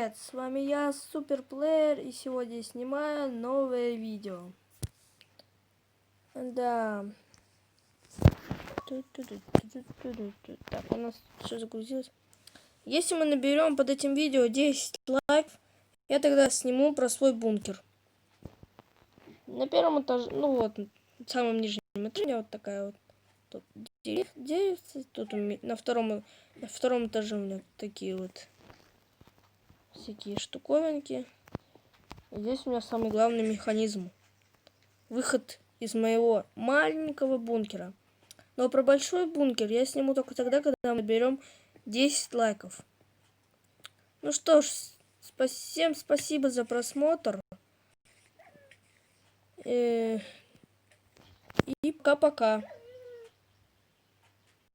привет! С вами я, Суперплеер, и сегодня снимаю новое видео. Да. Так, у нас все загрузилось. Если мы наберем под этим видео 10 лайков, я тогда сниму про свой бункер. На первом этаже, ну вот, в самом нижнем этаже вот такая вот. Тут деревья, тут на втором этаже у меня такие вот всякие штуковинки. Здесь у меня самый главный механизм. Выход из моего маленького бункера. Но про большой бункер я сниму только тогда, когда мы наберем 10 лайков. Ну что ж, всем спасибо за просмотр. И пока-пока.